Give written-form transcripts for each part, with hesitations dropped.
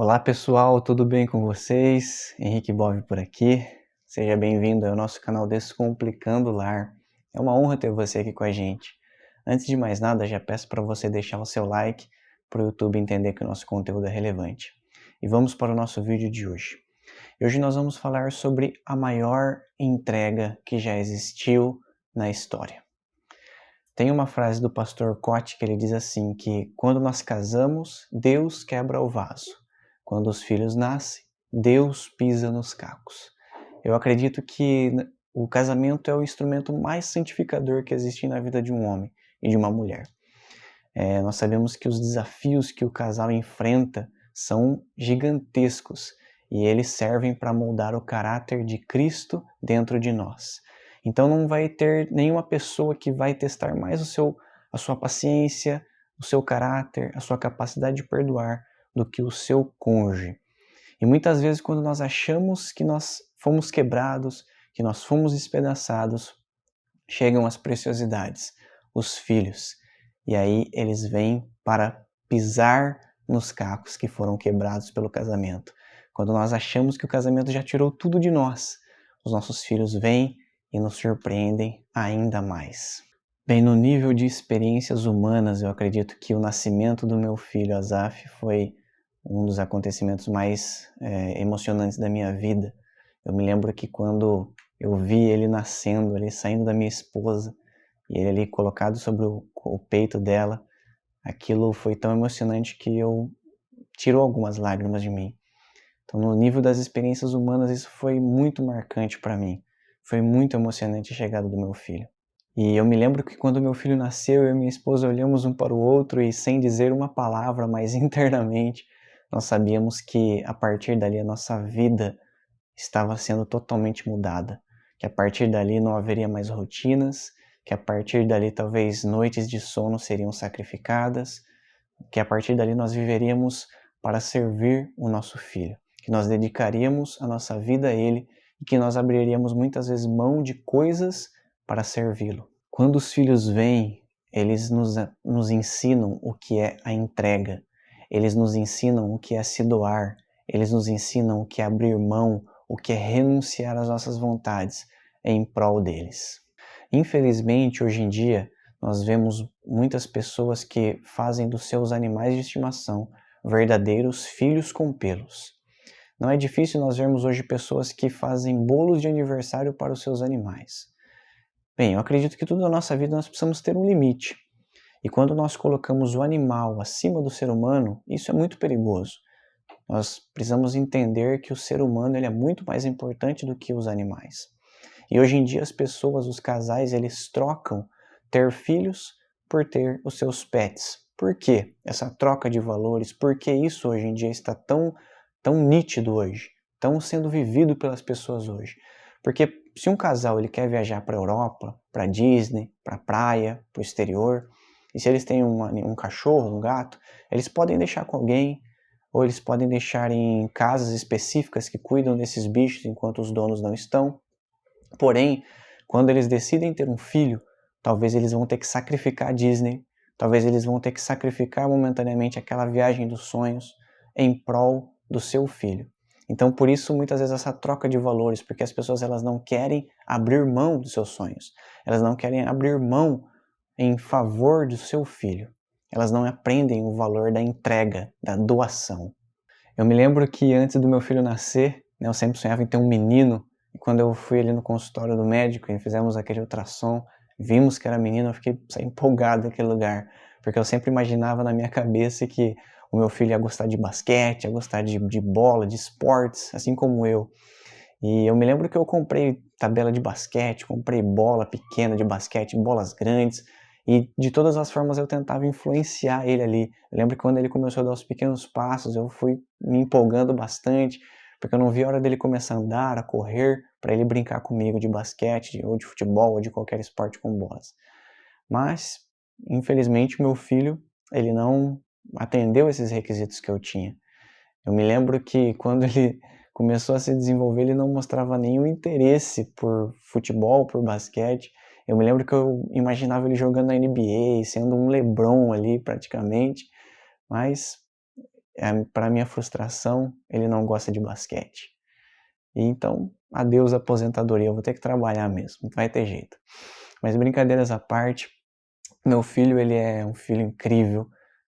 Olá pessoal, tudo bem com vocês? Henrique Bove por aqui. Seja bem-vindo ao nosso canal Descomplicando o Lar. É uma honra ter você aqui com a gente. Antes de mais nada, já peço para você deixar o seu like para o YouTube entender que o nosso conteúdo é relevante. E vamos para o nosso vídeo de hoje. Hoje nós vamos falar sobre a maior entrega que já existiu na história. Tem uma frase do pastor Cote que ele diz assim, que quando nós casamos, Deus quebra o vaso. Quando os filhos nascem, Deus pisa nos cacos. Eu acredito que o casamento é o instrumento mais santificador que existe na vida de um homem e de uma mulher. Nós sabemos que os desafios que o casal enfrenta são gigantescos e eles servem para moldar o caráter de Cristo dentro de nós. Então não vai ter nenhuma pessoa que vai testar mais a sua paciência, o seu caráter, a sua capacidade de perdoar do que o seu cônjuge. E muitas vezes quando nós achamos que nós fomos quebrados, que nós fomos despedaçados, chegam as preciosidades, os filhos. E aí eles vêm para pisar nos cacos que foram quebrados pelo casamento. Quando nós achamos que o casamento já tirou tudo de nós, os nossos filhos vêm e nos surpreendem ainda mais. Bem, no nível de experiências humanas, eu acredito que o nascimento do meu filho Azaf foi um dos acontecimentos mais emocionantes da minha vida. Eu me lembro que quando eu vi ele nascendo, ele saindo da minha esposa, e ele ali colocado sobre o peito dela, aquilo foi tão emocionante que tirou algumas lágrimas de mim. Então, no nível das experiências humanas, isso foi muito marcante para mim. Foi muito emocionante a chegada do meu filho. E eu me lembro que quando meu filho nasceu, eu e minha esposa olhamos um para o outro e sem dizer uma palavra, mas internamente, nós sabíamos que a partir dali a nossa vida estava sendo totalmente mudada. Que a partir dali não haveria mais rotinas, que a partir dali talvez noites de sono seriam sacrificadas, que a partir dali nós viveríamos para servir o nosso filho, que nós dedicaríamos a nossa vida a ele e que nós abriríamos muitas vezes mão de coisas para servi-lo. Quando os filhos vêm, eles nos ensinam o que é a entrega, eles nos ensinam o que é se doar, eles nos ensinam o que é abrir mão, o que é renunciar às nossas vontades em prol deles. Infelizmente, hoje em dia, nós vemos muitas pessoas que fazem dos seus animais de estimação verdadeiros filhos com pelos. Não é difícil nós vermos hoje pessoas que fazem bolos de aniversário para os seus animais. Bem, eu acredito que tudo na nossa vida nós precisamos ter um limite. E quando nós colocamos o animal acima do ser humano, isso é muito perigoso. Nós precisamos entender que o ser humano ele é muito mais importante do que os animais. E hoje em dia as pessoas, os casais, eles trocam ter filhos por ter os seus pets. Por quê? Essa troca de valores, por que isso hoje em dia está tão nítido hoje, tão sendo vivido pelas pessoas hoje? Porque se um casal ele quer viajar para a Europa, para Disney, para a praia, para o exterior, e se eles têm um cachorro, um gato, eles podem deixar com alguém, ou eles podem deixar em casas específicas que cuidam desses bichos enquanto os donos não estão. Porém, quando eles decidem ter um filho, talvez eles vão ter que sacrificar a Disney, talvez eles vão ter que sacrificar momentaneamente aquela viagem dos sonhos em prol do seu filho. Então, por isso, muitas vezes essa troca de valores, porque as pessoas elas não querem abrir mão dos seus sonhos, elas não querem abrir mão em favor do seu filho. Elas não aprendem o valor da entrega, da doação. Eu me lembro que antes do meu filho nascer, eu sempre sonhava em ter um menino, e quando eu fui ali no consultório do médico e fizemos aquele ultrassom, vimos que era menino, eu fiquei empolgado naquele lugar, porque eu sempre imaginava na minha cabeça que o meu filho ia gostar de basquete, ia gostar de bola, de esportes, assim como eu. E eu me lembro que eu comprei tabela de basquete, comprei bola pequena de basquete, bolas grandes, e de todas as formas eu tentava influenciar ele ali. Eu lembro que quando ele começou a dar os pequenos passos, eu fui me empolgando bastante, porque eu não vi a hora dele começar a andar, a correr, para ele brincar comigo de basquete, ou de futebol, ou de qualquer esporte com bolas. Mas, infelizmente, meu filho, ele não atendeu esses requisitos que eu tinha. Eu me lembro que quando ele começou a se desenvolver, ele não mostrava nenhum interesse por futebol, por basquete. Eu me lembro que eu imaginava ele jogando na NBA, sendo um LeBron ali praticamente, mas para minha frustração, ele não gosta de basquete. E então, adeus aposentadoria, eu vou ter que trabalhar mesmo, não vai ter jeito. Mas brincadeiras à parte, meu filho, ele é um filho incrível,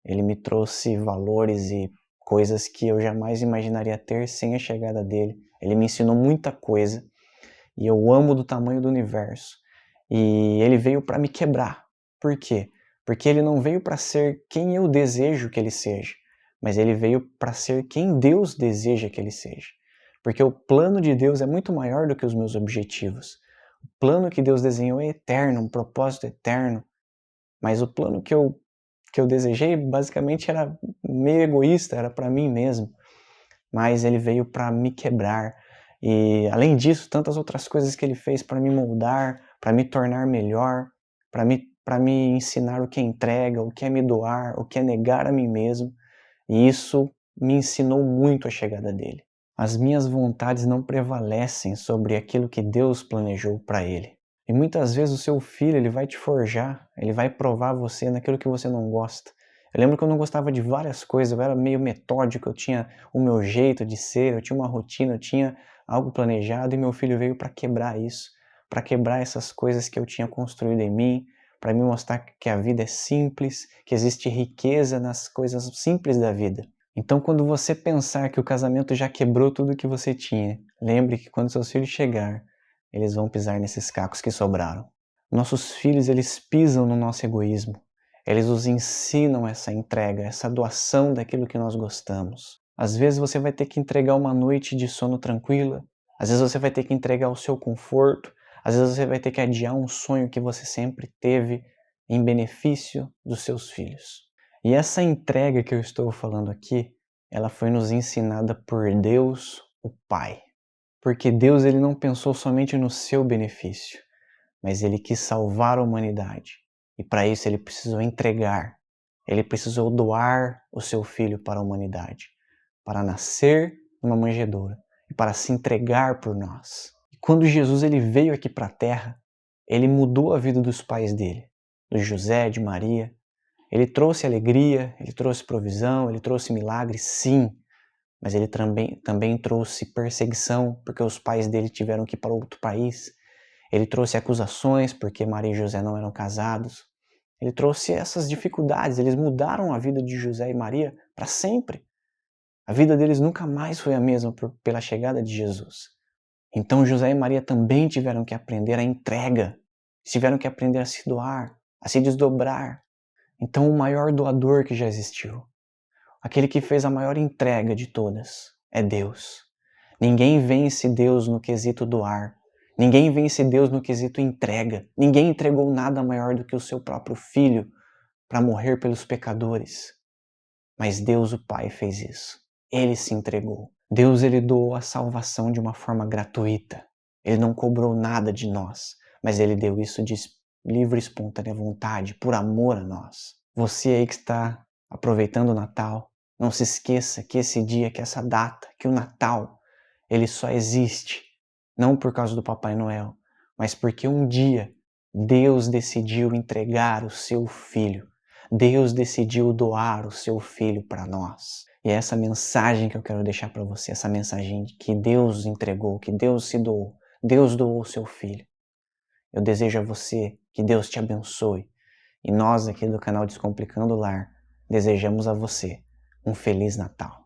ele me trouxe valores e coisas que eu jamais imaginaria ter sem a chegada dele. Ele me ensinou muita coisa e eu amo do tamanho do universo. E ele veio para me quebrar. Por quê? Porque ele não veio para ser quem eu desejo que ele seja, mas ele veio para ser quem Deus deseja que ele seja. Porque o plano de Deus é muito maior do que os meus objetivos. O plano que Deus desenhou é eterno, um propósito eterno. Mas o plano que eu desejei basicamente era meio egoísta, era para mim mesmo. Mas ele veio para me quebrar. E além disso, tantas outras coisas que ele fez para me moldar, para me tornar melhor, para me ensinar o que é entrega, o que é me doar, o que é negar a mim mesmo. E isso me ensinou muito a chegada dele. As minhas vontades não prevalecem sobre aquilo que Deus planejou para ele. E muitas vezes o seu filho, ele vai te forjar, ele vai provar você naquilo que você não gosta. Eu lembro que eu não gostava de várias coisas, eu era meio metódico, eu tinha o meu jeito de ser, eu tinha uma rotina, eu tinha algo planejado e meu filho veio para quebrar isso, para quebrar essas coisas que eu tinha construído em mim, para me mostrar que a vida é simples, que existe riqueza nas coisas simples da vida. Então, quando você pensar que o casamento já quebrou tudo que você tinha, lembre que quando seus filhos chegar, eles vão pisar nesses cacos que sobraram. Nossos filhos, eles pisam no nosso egoísmo. Eles nos ensinam essa entrega, essa doação daquilo que nós gostamos. Às vezes você vai ter que entregar uma noite de sono tranquila, às vezes você vai ter que entregar o seu conforto, às vezes você vai ter que adiar um sonho que você sempre teve em benefício dos seus filhos. E essa entrega que eu estou falando aqui, ela foi nos ensinada por Deus, o Pai. Porque Deus, ele não pensou somente no seu benefício, mas ele quis salvar a humanidade. E para isso ele precisou entregar, ele precisou doar o seu filho para a humanidade, para nascer numa manjedoura e para se entregar por nós. E quando Jesus ele veio aqui para a terra, ele mudou a vida dos pais dele, de José, de Maria. Ele trouxe alegria, ele trouxe provisão, ele trouxe milagres, sim, mas ele também trouxe perseguição, porque os pais dele tiveram que ir para outro país. Ele trouxe acusações, porque Maria e José não eram casados. Ele trouxe essas dificuldades, eles mudaram a vida de José e Maria para sempre. A vida deles nunca mais foi a mesma pela chegada de Jesus. Então José e Maria também tiveram que aprender a entrega, tiveram que aprender a se doar, a se desdobrar. Então o maior doador que já existiu, aquele que fez a maior entrega de todas, é Deus. Ninguém vence Deus no quesito doar. Ninguém vence Deus no quesito entrega. Ninguém entregou nada maior do que o seu próprio Filho para morrer pelos pecadores. Mas Deus, o Pai, fez isso. Ele se entregou. Deus, ele doou a salvação de uma forma gratuita. Ele não cobrou nada de nós, mas ele deu isso de livre e espontânea vontade, por amor a nós. Você aí que está aproveitando o Natal, não se esqueça que esse dia, que essa data, que o Natal, ele só existe não por causa do Papai Noel, mas porque um dia Deus decidiu entregar o seu Filho. Deus decidiu doar o seu Filho para nós. E é essa mensagem que eu quero deixar para você, essa mensagem que Deus entregou, que Deus se doou. Deus doou o seu Filho. Eu desejo a você que Deus te abençoe. E nós aqui do canal Descomplicando o Lar desejamos a você um Feliz Natal.